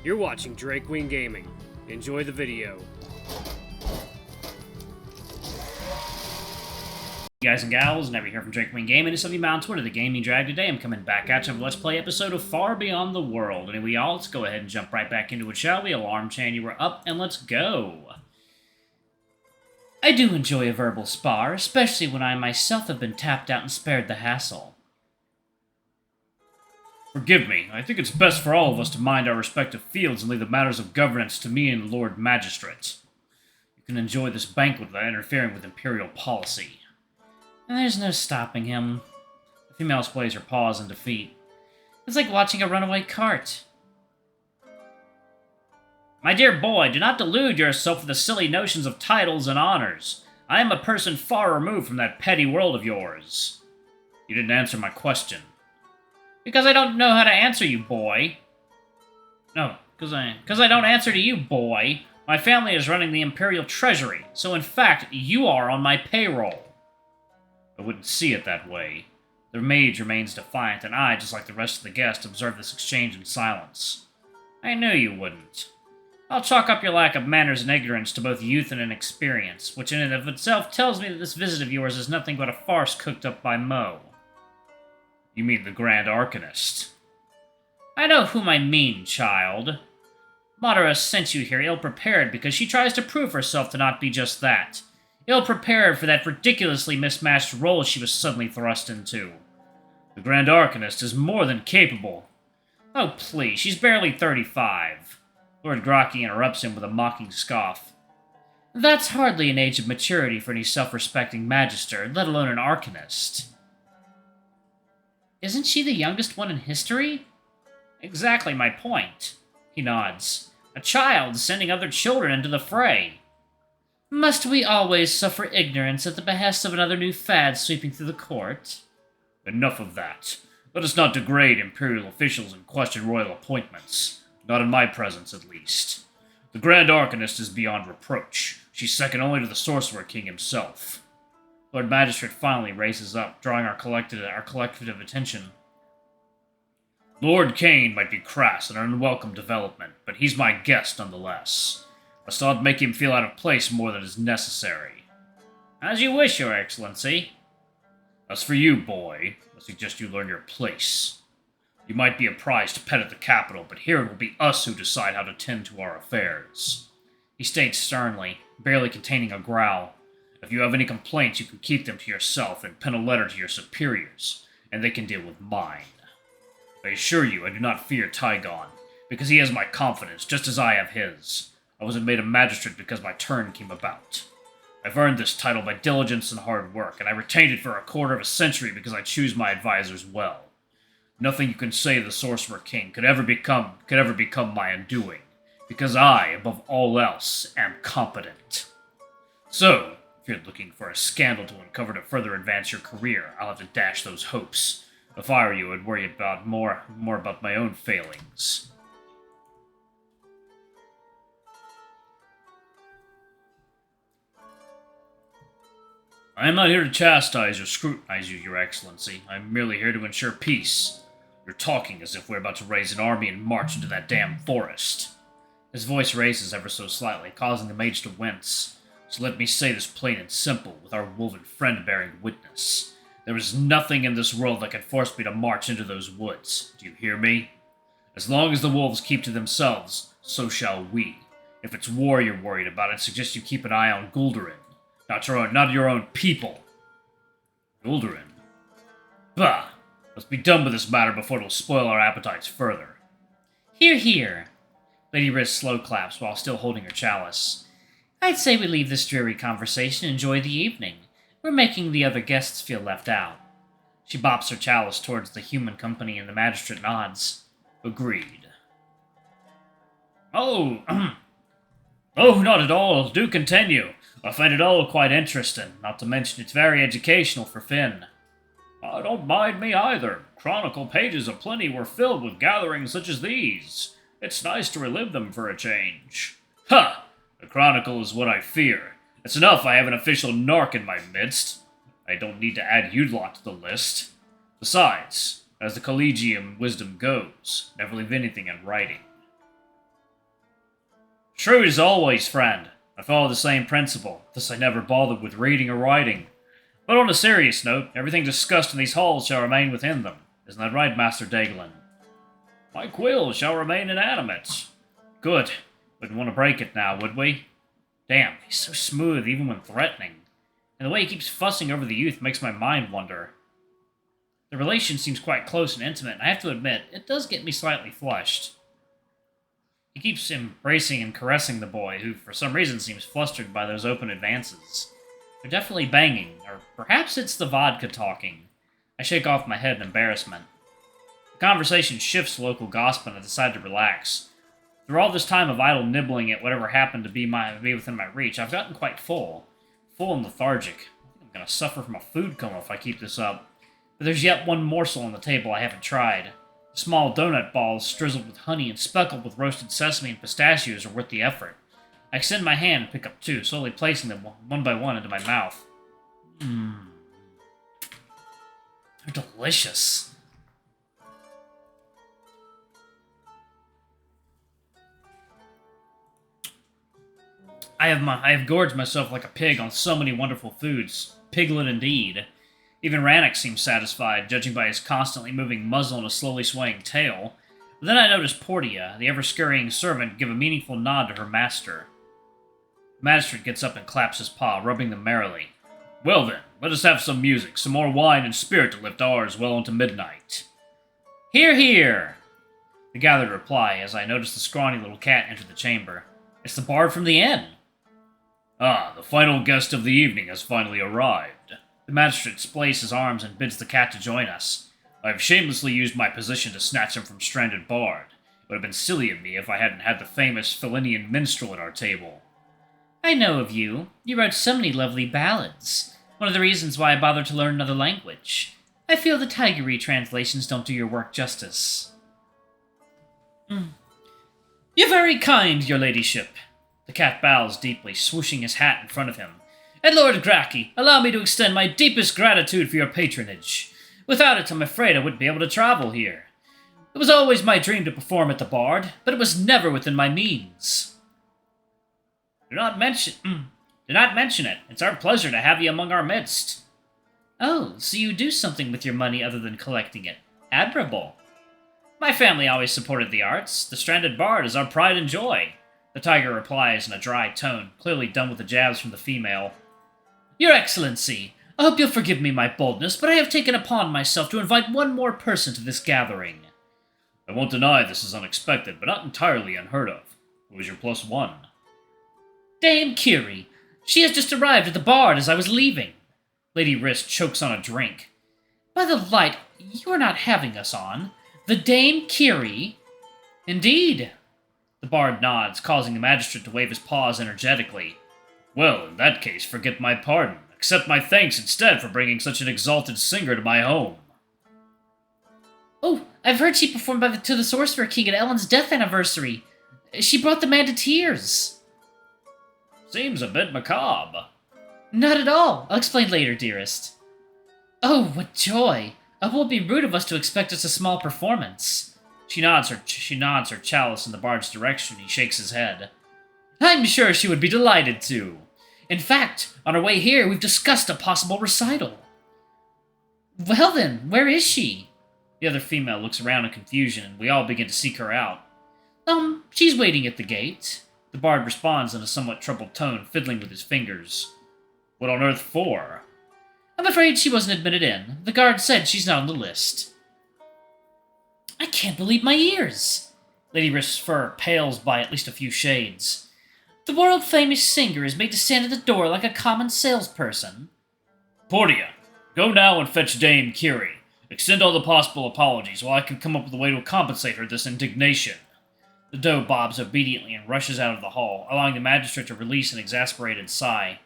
You're watching Drakewing Gaming. Enjoy the video. Guys and gals, Never here from Drakewing Gaming. It's something on Twitter, the Gaming Drag. Today I'm coming back at you with a Let's Play episode of Far Beyond the World. Anyway, y'all, let's go ahead and jump right back into it, shall we? Alarm chain, you were up, and let's go. I do enjoy a verbal spar, especially when I myself have been tapped out and spared the hassle. Forgive me, I think it's best for all of us to mind our respective fields and leave the matters of governance to me and the Lord Magistrate. You can enjoy this banquet without interfering with Imperial policy. There's no stopping him. The female displays her paws in defeat. It's like watching a runaway cart. My dear boy, do not delude yourself with the silly notions of titles and honors. I am a person far removed from that petty world of yours. You didn't answer my question. Because I don't know how to answer you, boy. No, because I don't answer to you, boy. My family is running the Imperial Treasury, so in fact, you are on my payroll. I wouldn't see it that way. The mage remains defiant, and I, just like the rest of the guests, observe this exchange in silence. I knew you wouldn't. I'll chalk up your lack of manners and ignorance to both youth and inexperience, which in and of itself tells me that this visit of yours is nothing but a farce cooked up by Mo. You mean the Grand Arcanist? I know whom I mean, child. Madara sent you here ill-prepared because she tries to prove herself to not be just that. Ill-prepared for that ridiculously mismatched role she was suddenly thrust into. The Grand Arcanist is more than capable. Oh, please, she's barely 35. Lord Graki interrupts him with a mocking scoff. That's hardly an age of maturity for any self-respecting magister, let alone an Arcanist. Isn't she the youngest one in history? Exactly my point. He nods. A child sending other children into the fray. Must we always suffer ignorance at the behest of another new fad sweeping through the court? Enough of that. Let us not degrade Imperial officials and question royal appointments. Not in my presence, at least. The Grand Arcanist is beyond reproach. She's second only to the Sorcerer King himself. Lord Magistrate finally raises up, drawing our collective attention. Lord Kane might be crass and an unwelcome development, but he's my guest nonetheless. Must not make him feel out of place more than is necessary. As you wish, Your Excellency. As for you, boy, I suggest you learn your place. You might be a prized pet at the capital, but here it will be us who decide how to tend to our affairs. He states sternly, barely containing a growl. If you have any complaints, you can keep them to yourself and pen a letter to your superiors, and they can deal with mine. I assure you, I do not fear Tygon, because he has my confidence, just as I have his. I wasn't made a magistrate because my turn came about. I've earned this title by diligence and hard work, and I retained it for a quarter of a century because I choose my advisors well. Nothing you can say to the Sorcerer King could ever become my undoing, because I, above all else, am competent. So, if you're looking for a scandal to uncover to further advance your career, I'll have to dash those hopes. If I were you, I'd worry about more about my own failings. I am not here to chastise or scrutinize you, Your Excellency. I am merely here to ensure peace. You're talking as if we're about to raise an army and march into that damn forest. His voice raises ever so slightly, causing the mage to wince. So let me say this plain and simple, with our woven friend bearing witness. There is nothing in this world that can force me to march into those woods. Do you hear me? As long as the wolves keep to themselves, so shall we. If it's war you're worried about, I'd suggest you keep an eye on Gul'dan. Not your own people. Gul'dan? Bah! Let's be done with this matter before it'll spoil our appetites further. Hear, hear. Lady Riz slow claps while still holding her chalice. I'd say we leave this dreary conversation and enjoy the evening. We're making the other guests feel left out. She bops her chalice towards the human company and the magistrate nods. Agreed. Oh, oh, not at all. Do continue. I find it all quite interesting, not to mention it's very educational for Finn. I don't mind me either. Chronicle pages aplenty were filled with gatherings such as these. It's nice to relive them for a change. Ha! The Chronicle is what I fear. It's enough I have an official narc in my midst. I don't need to add you lot to the list. Besides, as the Collegium wisdom goes, never leave anything in writing. True as always, friend. I follow the same principle, thus I never bothered with reading or writing. But on a serious note, everything discussed in these halls shall remain within them. Isn't that right, Master Daglin? My quill shall remain inanimate. Good. Wouldn't want to break it now, would we? Damn, he's so smooth even when threatening. And the way he keeps fussing over the youth makes my mind wander. The relation seems quite close and intimate, and I have to admit, it does get me slightly flushed. He keeps embracing and caressing the boy, who for some reason seems flustered by those open advances. They're definitely banging, or perhaps it's the vodka talking. I shake off my head in embarrassment. The conversation shifts to local gossip and I decide to relax. Through all this time of idle nibbling at whatever happened to be within my reach, I've gotten quite full and lethargic. I think I'm going to suffer from a food coma if I keep this up. But there's yet one morsel on the table I haven't tried. Small donut balls strizzled with honey and speckled with roasted sesame and pistachios are worth the effort. I extend my hand and pick up two, slowly placing them one by one into my mouth. They're delicious. I have gorged myself like a pig on so many wonderful foods. Piglet indeed. Even Rannoch seems satisfied, judging by his constantly moving muzzle and a slowly swaying tail. But then I notice Portia, the ever-scurrying servant, give a meaningful nod to her master. The magistrate gets up and claps his paw, rubbing them merrily. Well then, let us have some music, some more wine and spirit to lift ours well into midnight. Hear, hear! The gathered reply, as I notice the scrawny little cat enter the chamber. It's the bard from the inn. Ah, the final guest of the evening has finally arrived. The magistrate splays his arms and bids the cat to join us. I have shamelessly used my position to snatch him from stranded bard. It would have been silly of me if I hadn't had the famous Felinian minstrel at our table. I know of you. You wrote so many lovely ballads. One of the reasons why I bothered to learn another language. I feel the Tigeri translations don't do your work justice. You're very kind, your ladyship. The cat bows deeply, swooshing his hat in front of him. And Lord Graki, allow me to extend my deepest gratitude for your patronage. Without it, I'm afraid I wouldn't be able to travel here. It was always my dream to perform at the Bard, but it was never within my means. Do not mention it. It's our pleasure to have you among our midst. Oh, so you do something with your money other than collecting it. Admirable. My family always supported the arts. The stranded bard is our pride and joy. The tiger replies in a dry tone, clearly done with the jabs from the female. Your Excellency, I hope you'll forgive me my boldness, but I have taken upon myself to invite one more person to this gathering. I won't deny this is unexpected, but not entirely unheard of. Who is your plus one? Dame Kiri. She has just arrived at the Bard as I was leaving. Lady Wrist chokes on a drink. By the light, you are not having us on. The Dame Kiri? Indeed. The Bard nods, causing the magistrate to wave his paws energetically. Well, in that case, forget my pardon. Accept my thanks instead for bringing such an exalted singer to my home. Oh, I've heard she performed to the Sorcerer King at Ellen's death anniversary. She brought the man to tears. Seems a bit macabre. Not at all. I'll explain later, dearest. Oh, what joy. It won't be rude of us to expect just a small performance. She nods her chalice in the bard's direction. He shakes his head. I'm sure she would be delighted to. In fact, on our way here, we've discussed a possible recital. Well then, where is she? The other female looks around in confusion, and we all begin to seek her out. She's waiting at the gate. The bard responds in a somewhat troubled tone, fiddling with his fingers. What on earth for? I'm afraid she wasn't admitted in. The guard said she's not on the list. I can't believe my ears. Lady Risk's fur pales by at least a few shades. The world-famous singer is made to stand at the door like a common salesperson. Portia, go now and fetch Dame Kiri. Extend all the possible apologies while I can come up with a way to compensate her this indignation. The doe bobs obediently and rushes out of the hall, allowing the magistrate to release an exasperated sigh.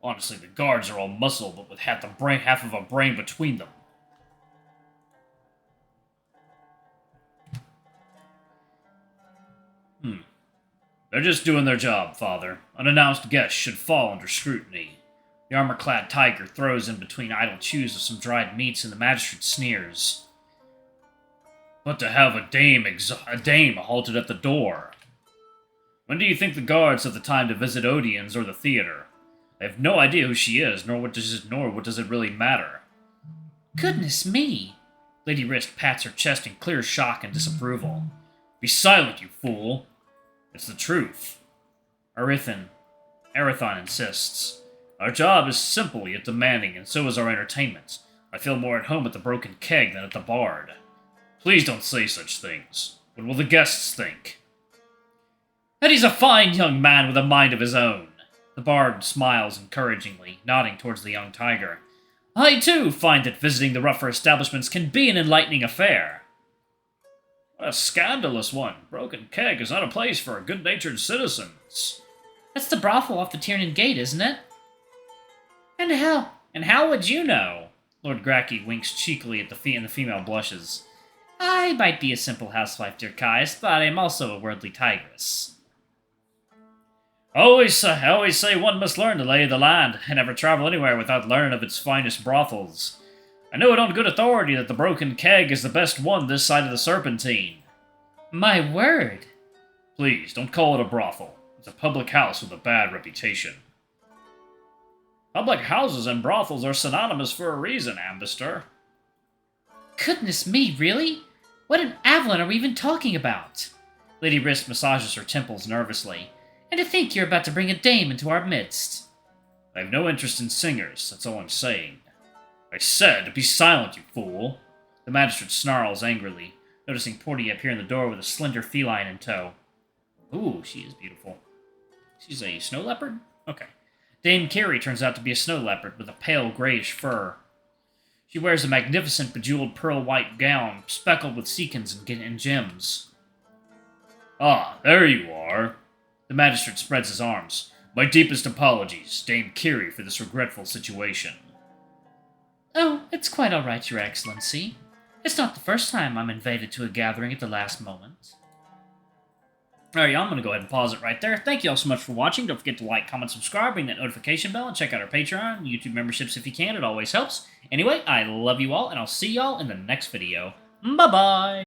Honestly, the guards are all muscle, but with half of a brain between them. They're just doing their job, Father. Unannounced guests should fall under scrutiny. The armor-clad tiger throws in between idle chews of some dried meats, and the magistrate sneers. But to have a dame halted at the door. When do you think the guards have the time to visit Odeon's or the theater? I have no idea who she is, nor what does it really matter. Goodness me! Lady Wrist pats her chest in clear shock and disapproval. Be silent, you fool! It's the truth. Arathon insists. Our job is simple yet demanding, and so is our entertainment. I feel more at home at the Broken Keg than at the Bard. Please don't say such things. What will the guests think? Eddie's a fine young man with a mind of his own. The Bard smiles encouragingly, nodding towards the young tiger. I, too, find that visiting the rougher establishments can be an enlightening affair. What a scandalous one. Broken Keg is not a place for good-natured citizens. That's the brothel off the Tiernan Gate, isn't it? And how would you know? Lord Gracky winks cheekily at the female blushes. I might be a simple housewife, dear Caius, but I am also a worldly tigress. I always say one must learn the lay of the land, and never travel anywhere without learning of its finest brothels. I know it on good authority that the Broken Keg is the best one this side of the Serpentine. My word! Please, don't call it a brothel. It's a public house with a bad reputation. Public houses and brothels are synonymous for a reason, Ambister. Goodness me, really? What in Avalon are we even talking about? Lady Wrist massages her temples nervously. And to think you're about to bring a dame into our midst. I have no interest in singers, that's all I'm saying. I said, be silent, you fool! The magistrate snarls angrily, noticing Portia appear in the door with a slender feline in tow. Ooh, she is beautiful. She's a snow leopard? Okay. Dame Carey turns out to be a snow leopard with a pale grayish fur. She wears a magnificent bejeweled pearl-white gown, speckled with sequins and gems. Ah, there you are! The magistrate spreads his arms. My deepest apologies, Dame Carey, for this regretful situation. Oh, it's quite all right, Your Excellency. It's not the first time I'm invited to a gathering at the last moment. Alright, I'm going to go ahead and pause it right there. Thank you all so much for watching. Don't forget to like, comment, subscribe, ring that notification bell, and check out our Patreon and YouTube memberships if you can. It always helps. Anyway, I love you all, and I'll see y'all in the next video. Bye-bye!